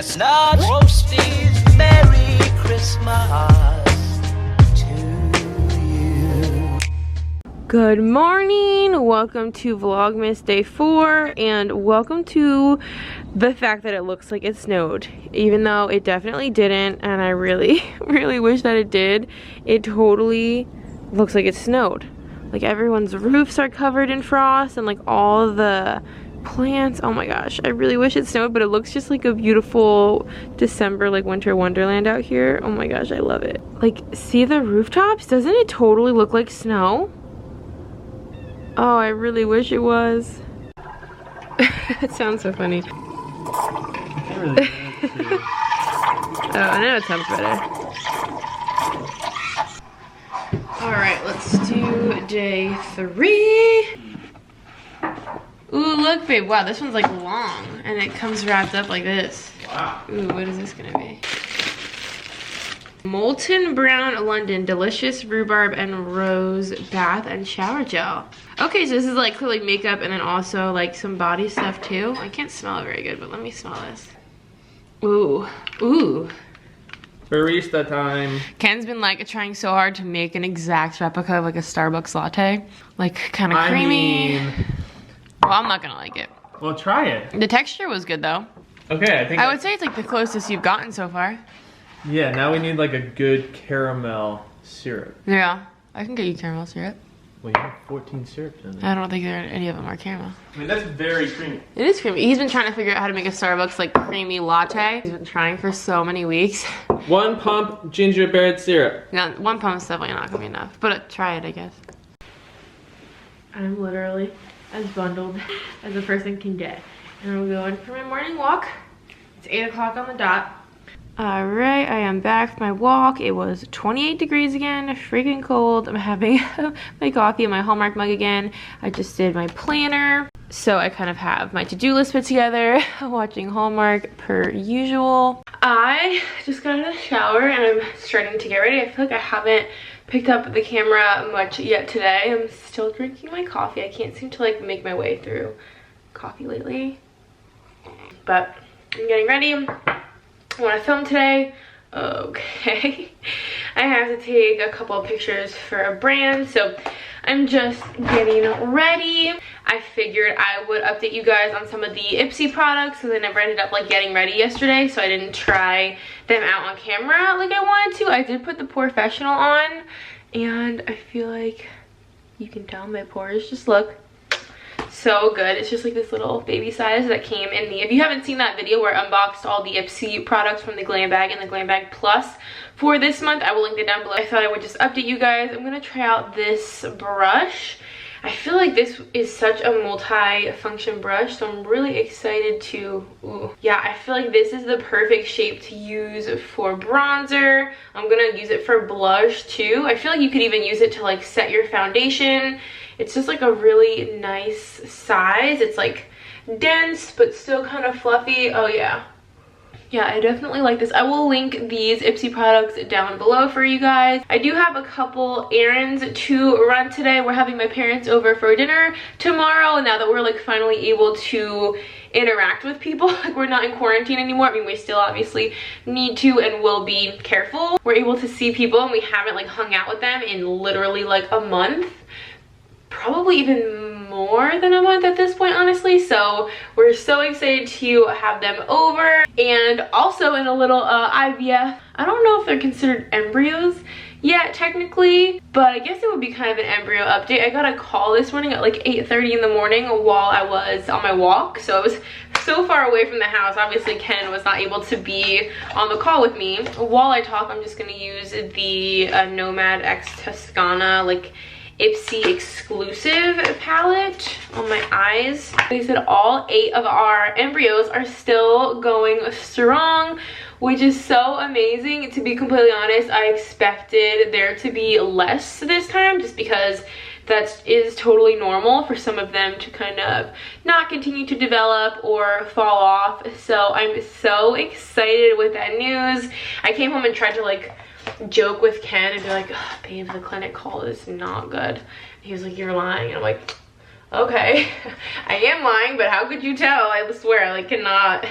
chestnuts roasted. Merry Christmas to you. Good morning, welcome to Vlogmas day 4, and welcome to the fact that it looks like it snowed, even though it definitely didn't, and I really wish that it did. It totally looks like it snowed. Like everyone's roofs are covered in frost and like all the plants. Oh my gosh, I really wish it snowed, but it looks just like a beautiful December like winter wonderland out here. Oh my gosh, I love it. Like, see the rooftops? Doesn't it totally look like snow? Oh, I really wish it was. It sounds so funny. Really Oh, now it sounds better. Alright, let's do day 3. Ooh, look, babe. Wow, this one's like long. And it comes wrapped up like this. Wow. Ooh, what is this gonna be? Molten Brown London Delicious Rhubarb and Rose Bath and Shower Gel. Okay, so this is like clearly makeup and then also like some body stuff too. I can't smell it very good, but let me smell this. Ooh, ooh. Barista time. Ken's been like trying so hard to make an exact replica of like a Starbucks latte. Like kind of creamy. Well, I'm not gonna like it. Well, try it. The texture was good though. Okay, I would say it's like the closest you've gotten so far. Yeah, now we need like a good caramel syrup. Yeah, I can get you caramel syrup. Well, you have 14 syrups in there. I don't think any of them are caramel. I mean, that's very creamy. It is creamy. He's been trying to figure out how to make a Starbucks like creamy latte. He's been trying for so many weeks. 1 pump gingerbread syrup. No, 1 pump is definitely not gonna be enough. But try it, I guess. I'm literally as bundled as a person can get. And I'm going for my morning walk. It's 8 o'clock on the dot. Alright, I am back from my walk. It was 28 degrees again, freaking cold. I'm having my coffee in my Hallmark mug again. I just did my planner. So I kind of have my to-do list put together, watching Hallmark per usual. I just got out of the shower and I'm starting to get ready. I feel like I haven't picked up the camera much yet today. I'm still drinking my coffee. I can't seem to like make my way through coffee lately. But I'm getting ready. I want to film today. Okay. I have to take a couple of pictures for a brand, so I'm just getting ready. I figured I would update you guys on some of the Ipsy products because I never ended up like getting ready yesterday, so I didn't try them out on camera like I wanted to. I did put the Professional on, and I feel like you can tell my pores just look so good. It's just like this little baby size that came in the, if you haven't seen that video where I unboxed all the Ipsy products from the Glam Bag and the Glam Bag Plus for this month, I will link it down below. I thought I would just update you guys. I'm gonna try out this brush. I feel like this is such a multi-function brush, so I'm really excited to, yeah, I feel like this is the perfect shape to use for bronzer. I'm gonna use it for blush too. I feel like you could even use it to like set your foundation. It's just like a really nice size. It's like dense, but still kind of fluffy. Oh yeah. Yeah, I definitely like this. I will link these Ipsy products down below for you guys. I do have a couple errands to run today. We're having my parents over for dinner tomorrow, now that we're like finally able to interact with people. Like we're not in quarantine anymore. I mean, we still obviously need to and will be careful. We're able to see people and we haven't like hung out with them in literally like a month. Probably even more than a month at this point, honestly. So we're so excited to have them over. And also in a little IVF, I don't know if they're considered embryos yet technically, but I guess it would be kind of an embryo update. I got a call this morning at like 8:30 in the morning while I was on my walk, so I was so far away from the house. Obviously Ken was not able to be on the call with me. While I talk, I'm just going to use the Nomad X Toscana like Ipsy exclusive palette on my eyes. They said all 8 of our embryos are still going strong, which is so amazing. To be completely honest, I expected there to be less this time just because that is totally normal for some of them to kind of not continue to develop or fall off. So I'm so excited with that news. I came home and tried to like joke with Ken and be like, oh, babe, the clinic call is not good. And he was like, you're lying. And I'm like, Okay. I am lying, but how could you tell? I swear, I cannot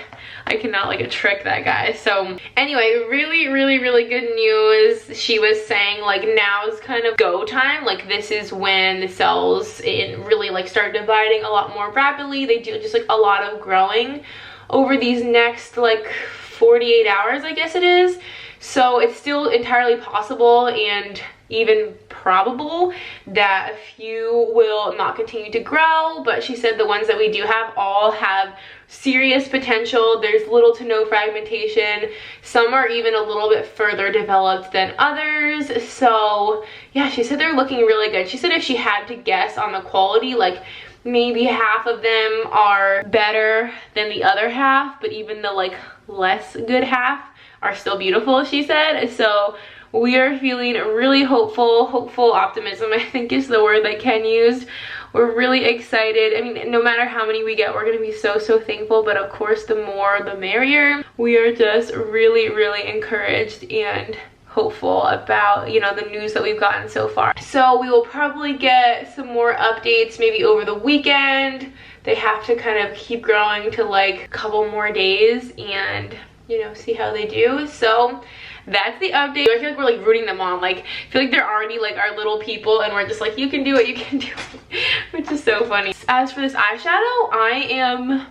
like trick that guy. So anyway, really good news. She was saying like now's kind of go time. Like this is when the cells really like start dividing a lot more rapidly. They do just like a lot of growing over these next like 48 hours, I guess it is. So it's still entirely possible and even probable that a few will not continue to grow, but she said the ones that we do have all have serious potential. There's little to no fragmentation. Some are even a little bit further developed than others. So yeah, she said they're looking really good. She said if she had to guess on the quality, like maybe half of them are better than the other half, but even the like less good half are still beautiful, she said. So we are feeling really hopeful optimism, I think is the word that Ken used. We're really excited. I mean, no matter how many we get, we're gonna be so thankful, but of course the more the merrier. We are just really encouraged and hopeful about, you know, the news that we've gotten so far. So we will probably get some more updates maybe over the weekend. They have to kind of keep growing to like a couple more days and, you know, see how they do. So that's the update. I feel like we're like rooting them on. Like, I feel like they're already like our little people and we're just like, you can do it, you can do it, which is so funny. As for this eyeshadow, I am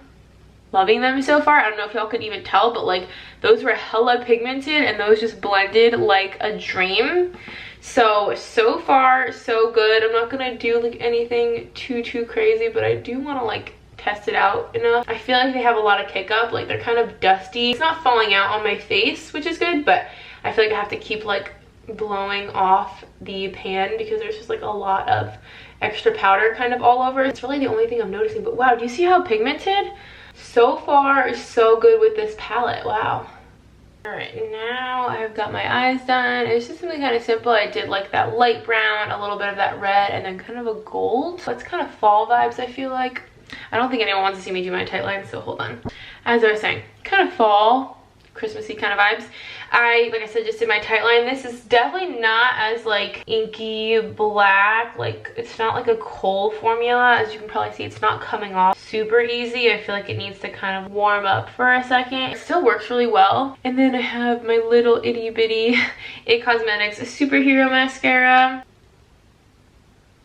loving them so far. I don't know if y'all could even tell, but like those were hella pigmented and those just blended like a dream. So far so good. I'm not gonna do like anything too crazy, but I do want to like test it out enough. I feel like they have a lot of kick up, like they're kind of dusty. It's not falling out on my face, which is good, but I feel like I have to keep like blowing off the pan because there's just like a lot of extra powder kind of all over. It's really the only thing I'm noticing, but wow, do you see how pigmented? So far so good with this palette. Wow. All right, now I've got my eyes done. It's just something kind of simple. I did like that light brown, a little bit of that red, and then kind of a gold. So it's kind of fall vibes, I feel like. I don't think anyone wants to see me do my tight lines, so hold on. As I was saying, kind of fall, Christmassy kind of vibes. Like I said, just did my tight line. This is definitely not as like inky black. Like it's not like a kohl formula. As you can probably see, it's not coming off super easy. I feel like it needs to kind of warm up for a second. It still works really well. And then I have my little itty bitty It Cosmetics Superhero Mascara.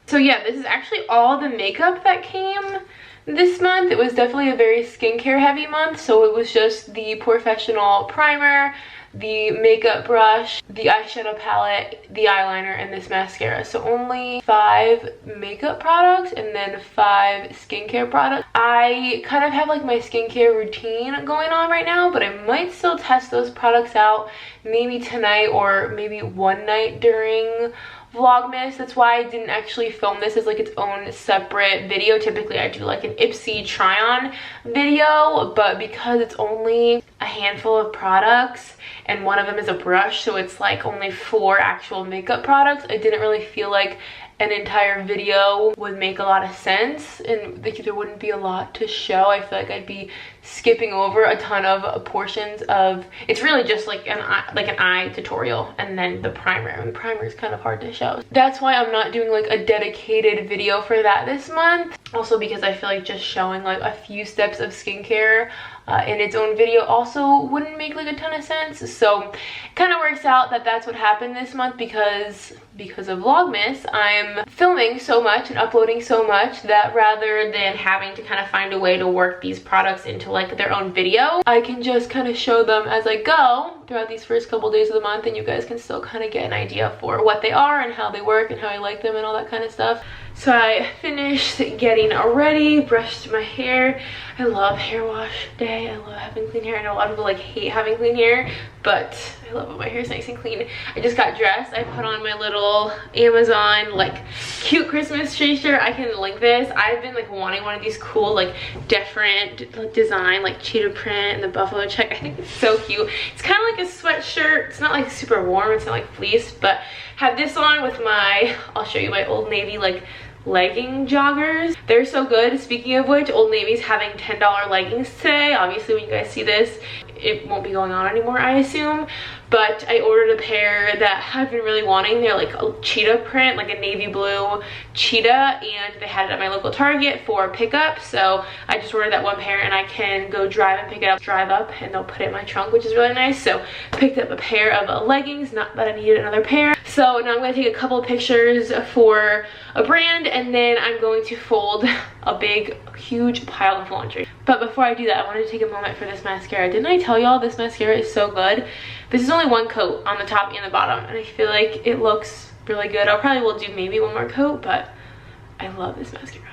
So yeah, this is actually all the makeup that came this month. It was definitely a very skincare heavy month, so it was just the Professional primer, the makeup brush, the eyeshadow palette, the eyeliner, and this mascara. So only 5 makeup products and then 5 skincare products. I kind of have like my skincare routine going on right now, but I might still test those products out maybe tonight or maybe one night during Vlogmas. That's why I didn't actually film this as like its own separate video. Typically I do like an Ipsy try on video, but because it's only a handful of products and one of them is a brush, so it's like only 4 actual makeup products, I didn't really feel like an entire video would make a lot of sense and there wouldn't be a lot to show. I feel like I'd be skipping over a ton of portions of, it's really just like an eye tutorial and then the primer. I mean, primer is kind of hard to show. That's why I'm not doing like a dedicated video for that this month. Also because I feel like just showing like a few steps of skincare in its own video also wouldn't make like a ton of sense. So it kind of works out that that's what happened this month because of Vlogmas. I'm filming so much and uploading so much that rather than having to kind of find a way to work these products into like their own video, I can just kind of show them as I go throughout these first couple days of the month, and you guys can still kind of get an idea for what they are and how they work and how I like them and all that kind of stuff. So I finished getting ready, brushed my hair. I love hair wash day. I love having clean hair. I know a lot of people like hate having clean hair, but I love when my hair is nice and clean. I just got dressed. I put on my little Amazon like cute Christmas tree shirt. I can link this. I've been like wanting one of these cool like different design like cheetah print and the buffalo check. I think it's so cute. It's kind of like a sweatshirt. It's not like super warm. It's not like fleece, but have this on with my, I'll show you my Old Navy like legging joggers. They're so good. Speaking of which, Old Navy's having $10 leggings today. Obviously when you guys see this, it won't be going on anymore, I assume. But I ordered a pair that I've been really wanting. They're like a cheetah print, like a navy blue cheetah, and they had it at my local Target for pickup. So I just ordered that one pair, and I can go drive and pick it up, drive up, and they'll put it in my trunk, which is really nice. So picked up a pair of leggings, not that I needed another pair. So now I'm gonna take a couple of pictures for a brand, and then I'm going to fold a big, huge pile of laundry. But before I do that, I wanted to take a moment for this mascara. Didn't I tell y'all this mascara is so good? This is only one coat on the top and the bottom, and I feel like it looks really good. I'll probably will do maybe one more coat, but I love this mascara.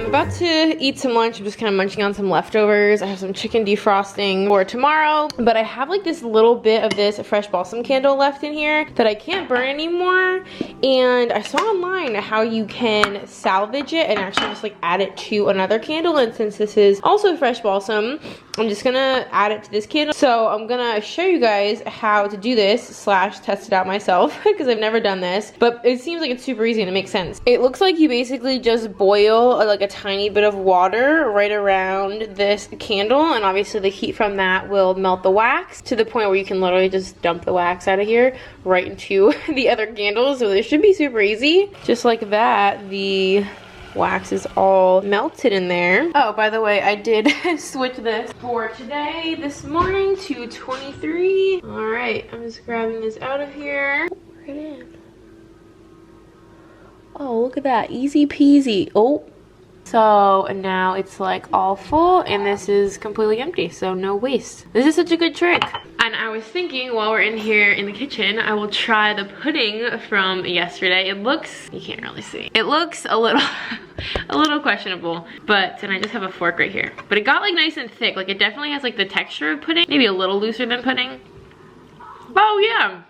About to eat some lunch. I'm just kind of munching on some leftovers. I have some chicken defrosting for tomorrow, but I have like this little bit of this fresh balsam candle left in here that I can't burn anymore, and I saw online how you can salvage it and actually just like add it to another candle. And since this is also fresh balsam, I'm just gonna add it to this candle. So I'm gonna show you guys how to do this slash test it out myself because I've never done this, but it seems like it's super easy and it makes sense. It looks like you basically just boil like a tiny bit of water right around this candle, and obviously the heat from that will melt the wax to the point where you can literally just dump the wax out of here right into the other candles. So this should be super easy. Just like that, the wax is all melted in there. Oh, by the way, I did switch this for today this morning to 23. All right, I'm just grabbing this out of here. Right in. Oh, look at that, easy peasy. Oh, so now it's like all full, and this is completely empty, so no waste. This is such a good trick. And I was thinking while we're in here in the kitchen, I will try the pudding from yesterday. It looks, you can't really see, it looks a little a little questionable, but, and I just have a fork right here, but it got like nice and thick. Like it definitely has like the texture of pudding, maybe a little looser than pudding. Oh yeah,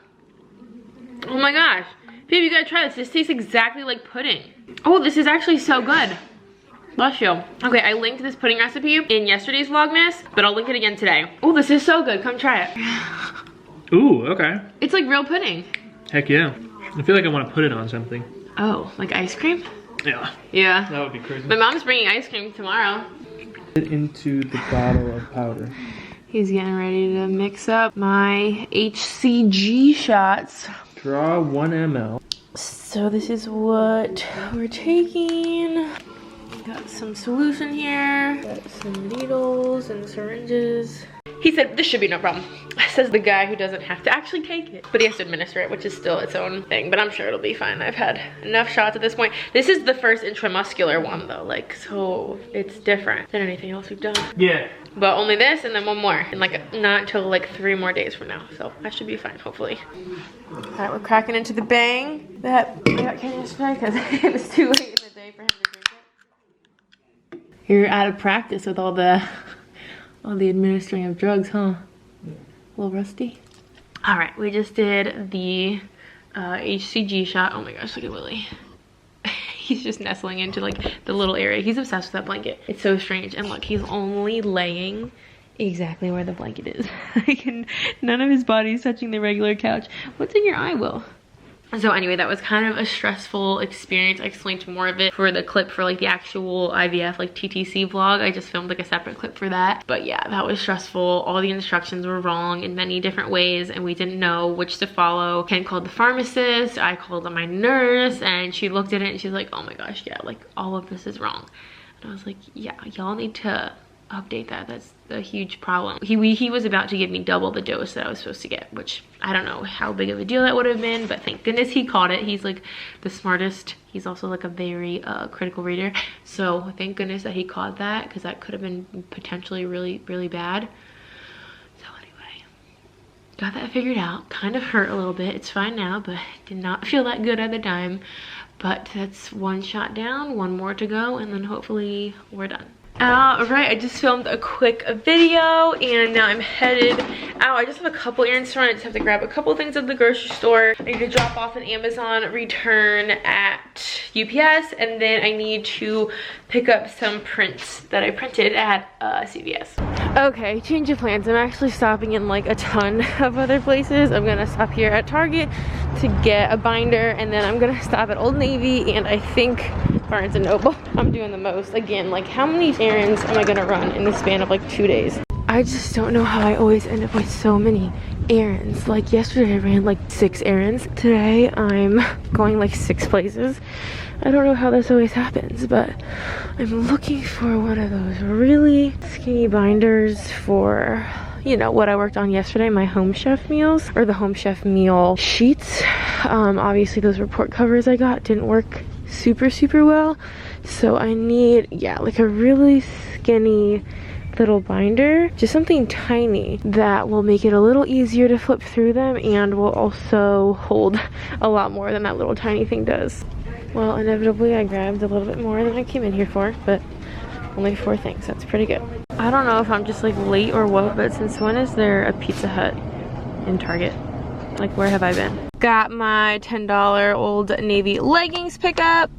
oh my gosh, babe, you gotta try this. This tastes exactly like pudding. Oh, this is actually so good. Bless you. Okay, I linked this pudding recipe in yesterday's Vlogmas, but I'll link it again today. Oh, this is so good. Come try it. Ooh, okay. It's like real pudding. Heck yeah. I feel like I want to put it on something. Oh, like ice cream? Yeah. Yeah. That would be crazy. My mom's bringing ice cream tomorrow. Into the bottle of powder. He's getting ready to mix up my HCG shots. Draw 1 ml. So this is what we're taking. Got some solution here, got some needles and syringes. He said this should be no problem, says the guy who doesn't have to actually take it, but he has to administer it, which is still its own thing, but I'm sure it'll be fine. I've had enough shots at this point. This is the first intramuscular one though, like, so it's different than anything else we've done. Yeah. But only this and then one more, and like not until like 3 more days from now, so I should be fine, hopefully. All right, we're cracking into the bang that I got Ken yesterday because it was too late in the day for him to drink it. You're out of practice with all the administering of drugs, huh? A little rusty. All right, we just did the HCG shot. Oh my gosh, look at Willie. He's just nestling into like the little area. He's obsessed with that blanket. It's so strange. And look, he's only laying exactly where the blanket is. None of his body is touching the regular couch. What's in your eye, Will? So anyway, that was kind of a stressful experience. I explained more of it for the clip for like the actual IVF like TTC vlog. I just filmed like a separate clip for that. But yeah, that was stressful. All the instructions were wrong in many different ways and we didn't know which to follow. Ken called the pharmacist, I called my nurse, and she looked at it and she's like, oh my gosh, yeah, like all of this is wrong. And I was like, yeah, y'all need to update that. That's a huge problem. He was about to give me double the dose that I was supposed to get, which I don't know how big of a deal that would have been, but thank goodness he caught it. He's like the smartest. He's also like a very critical reader, so thank goodness that he caught that, because that could have been potentially really, really bad. So anyway, got that figured out. Kind of hurt a little bit. It's fine now, but did not feel that good at the time. But that's 1 shot down, 1 more to go, and then hopefully we're done. Alright, I just filmed a quick video and now I'm headed out. I just have a couple errands to run. I just have to grab a couple things at the grocery store. I need to drop off an Amazon return at UPS, and then I need to pick up some prints that I printed at CVS. Okay, change of plans. I'm actually stopping in like a ton of other places. I'm gonna stop here at Target to get a binder, and then I'm gonna stop at Old Navy and I think Barnes & Noble. I'm doing the most. Again, like how many errands am I gonna run in the span of like 2 days? I just don't know how I always end up with so many errands. Like yesterday I ran like 6 errands. Today I'm going like 6 places. I don't know how this always happens, but I'm looking for one of those really skinny binders for, you know, what I worked on yesterday, my Home Chef meals, or the Home Chef meal sheets. Obviously those report covers I got didn't work super well, so I need, yeah, like a really skinny little binder, just something tiny that will make it a little easier to flip through them and will also hold a lot more than that little tiny thing does. Well, inevitably I grabbed a little bit more than I came in here for, but only 4 things. That's pretty good. I don't know if I'm just like late or what, but since when is there a Pizza Hut in Target? Like, where have I been? Got my $10 Old Navy leggings pickup.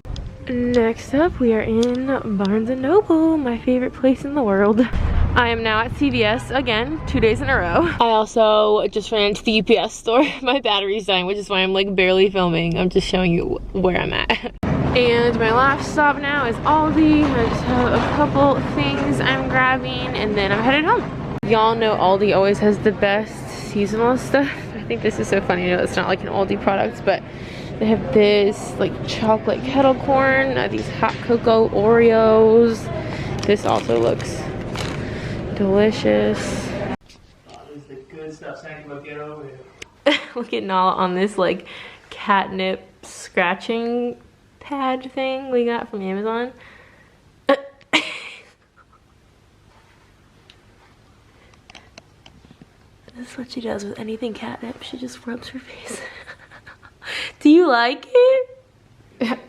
Next up, we are in Barnes & Noble, my favorite place in the world. I am now at CVS again, 2 days in a row. I also just ran into the UPS store. My battery's dying, which is why I'm like barely filming. I'm just showing you where I'm at. And my last stop now is Aldi. I just have a couple things I'm grabbing and then I'm headed home. Y'all know Aldi always has the best seasonal stuff. I think this is so funny. I know it's not like an Aldi product, but they have this like chocolate kettle corn, these hot cocoa Oreos. This also looks delicious. This is the good stuff. Get over here. Look at Nala on this like catnip scratching pad thing we got from Amazon. This is what she does with anything catnip. She just rubs her face. Do you like it?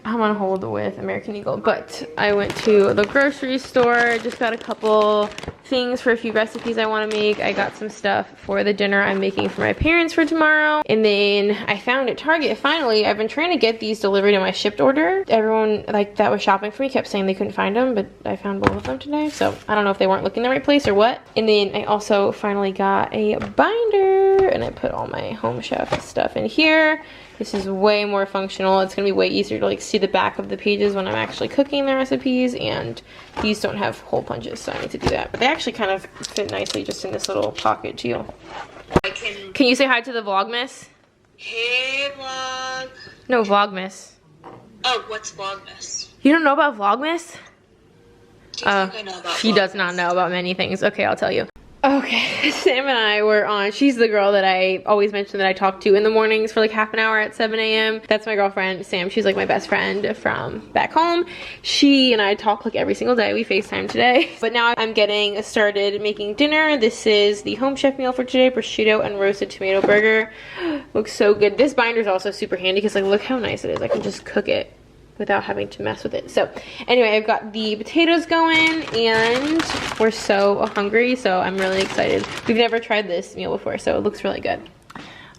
I'm on hold with American Eagle, but I went to the grocery store, just got a couple things for a few recipes I want to make. I got some stuff for the dinner I'm making for my parents for tomorrow, and then I found at Target, finally. I've been trying to get these delivered in my shipped order. Everyone like that was shopping for me kept saying they couldn't find them, but I found both of them today, so I don't know if they weren't looking in the right place or what. And then I also finally got a binder, and I put all my Home Chef stuff in here. This is way more functional. It's gonna be way easier to like see the back of the pages when I'm actually cooking the recipes, and these don't have hole punches, so I need to do that. But they actually kind of fit nicely just in this little pocket too. Can you say hi to the Vlogmas? Hey, vlog. No, Vlogmas. Oh, what's Vlogmas? You don't know about Vlogmas? Do you think I know about She does not know about many things. Okay, I'll tell you. Okay, Sam and I were on, she's the girl that I always mention that I talk to in the mornings for like half an hour at 7 a.m. That's my girlfriend, Sam. She's like my best friend from back home. She and I talk like every single day. We FaceTime today. But now I'm getting started making dinner. This is the Home Chef meal for today, prosciutto and roasted tomato burger. Looks so good. This binder is also super handy because like look how nice it is. I can just cook it without having to mess with it. So anyway, I've got the potatoes going and we're so hungry, so I'm really excited. We've never tried this meal before, so it looks really good.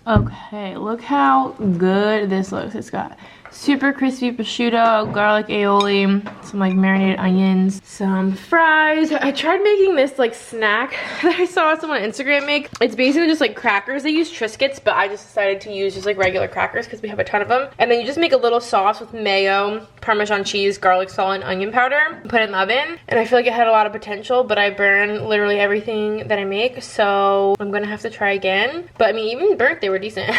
Okay, look how good this looks. It's got super crispy prosciutto, garlic aioli, some like marinated onions, some fries. I tried making this like snack that I saw someone on Instagram make. It's basically just like crackers. They use Triscuits, but I just decided to use just like regular crackers because we have a ton of them. And then you just make a little sauce with mayo, Parmesan cheese, garlic salt, and onion powder. Put it in the oven. And I feel like it had a lot of potential, but I burn literally everything that I make. So I'm gonna have to try again. But I mean, even burnt, they were decent.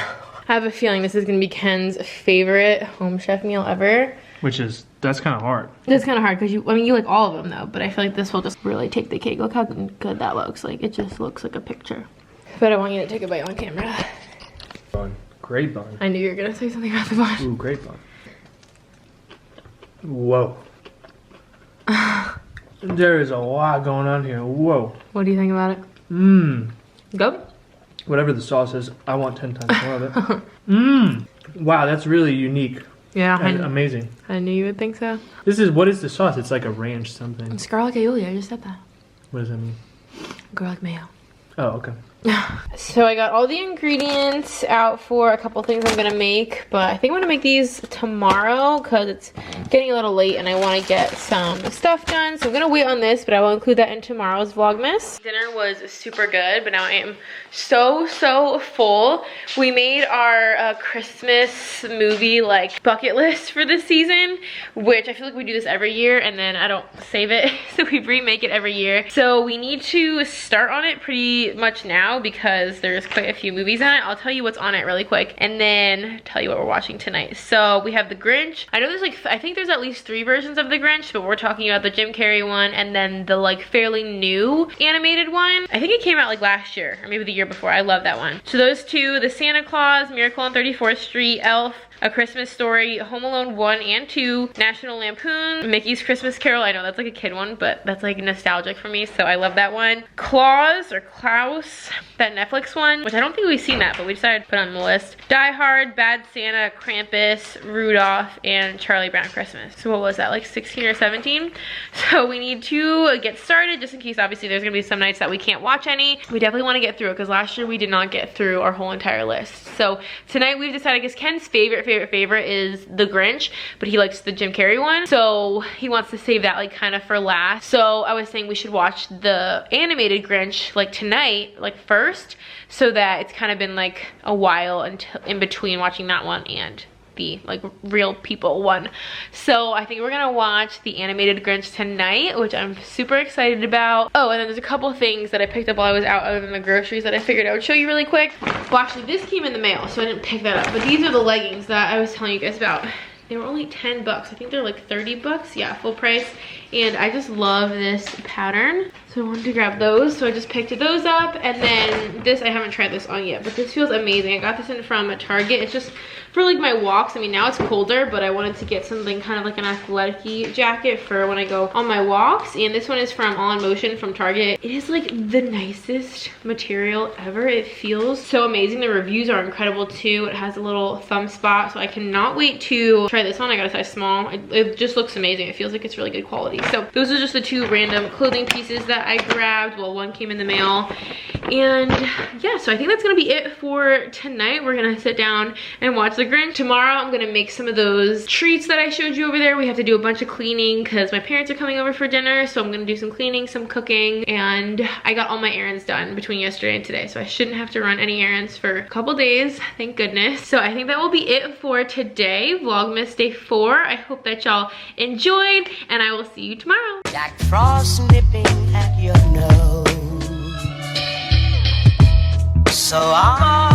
I have a feeling this is gonna be Ken's favorite Home Chef meal ever. That's kind of hard. That's kind of hard because you like all of them though, but I feel like this will just really take the cake. Look how good that looks. Like it just looks like a picture. But I want you to take a bite on camera. Bun. Great bun. I knew you were gonna say something about the bun. Ooh, great bun. Whoa. There is a lot going on here. Whoa. What do you think about it? Mmm. Good? Whatever the sauce is, I want 10 times more of it. Mmm. Wow, that's really unique. Yeah, Amazing. I knew you would think so. What is the sauce? It's like a ranch something. It's garlic aioli, I just said that. What does that mean? Garlic mayo. Oh, okay. So I got all the ingredients out for a couple things I'm gonna make, but I think I'm gonna make these tomorrow because it's getting a little late and I want to get some stuff done. So I'm gonna wait on this, but I will include that in tomorrow's Vlogmas. Dinner was super good, but now I am so full. We made our Christmas movie like bucket list for this season, which I feel like we do this every year and then I don't save it, so we remake it every year. So we need to start on it pretty much now because there's quite a few movies on it. I'll tell you what's on it really quick and then tell you what we're watching tonight. So we have the Grinch. I know there's like, I think there's at least 3 versions of the Grinch, but we're talking about the Jim Carrey one and then the like fairly new animated one. I think it came out like last year or maybe the year before. I love that one. So those 2, the Santa Claus, Miracle on 34th Street, Elf, A Christmas Story, Home Alone 1 and 2, National Lampoon, Mickey's Christmas Carol. I know that's like a kid one, but that's like nostalgic for me, so I love that one. Klaus, that Netflix one, which I don't think we've seen that, but we decided to put on the list. Die Hard, Bad Santa, Krampus, Rudolph, and Charlie Brown Christmas. So what was that, like 16 or 17? So we need to get started just in case obviously there's gonna be some nights that we can't watch any. We definitely want to get through it because last year we did not get through our whole entire list. So tonight we've decided, I guess Ken's favorite is the Grinch, but he likes the Jim Carrey one, so he wants to save that like kind of for last. So I was saying we should watch the animated Grinch like tonight, like first, so that it's kind of been like a while until in between watching that one and the like real people one. So I think we're gonna watch the animated Grinch tonight, which I'm super excited about. Oh, and then there's a couple things that I picked up while I was out other than the groceries that I figured I would show you really quick. Well, actually this came in the mail, so I didn't pick that up, but these are the leggings that I was telling you guys about. They were only 10 bucks. I think they're like 30 bucks. Yeah, full price. And I just love this pattern. So I wanted to grab those. So I just picked those up. And then this, I haven't tried this on yet, but this feels amazing. I got this in from Target. It's just for like my walks. I mean, now it's colder, but I wanted to get something kind of like an athletic-y jacket for when I go on my walks. And this one is from All in Motion from Target. It is like the nicest material ever. It feels so amazing. The reviews are incredible too. It has a little thumb spot, so I cannot wait to try this on. I got a size small. It just looks amazing. It feels like it's really good quality. So those are just the 2 random clothing pieces that I grabbed. Well, one came in the mail. And yeah, so I think that's gonna be it for tonight. We're gonna sit down and watch the Grinch. Tomorrow I'm gonna make some of those treats that I showed you over there. We have to do a bunch of cleaning because my parents are coming over for dinner, so I'm gonna do some cleaning, some cooking, and I got all my errands done between yesterday and today, so I shouldn't have to run any errands for a couple days, thank goodness. So I think that will be it for today, Vlogmas day 4. I hope that y'all enjoyed, and I will see you tomorrow. Jack Frost nipping at your nose. So I'm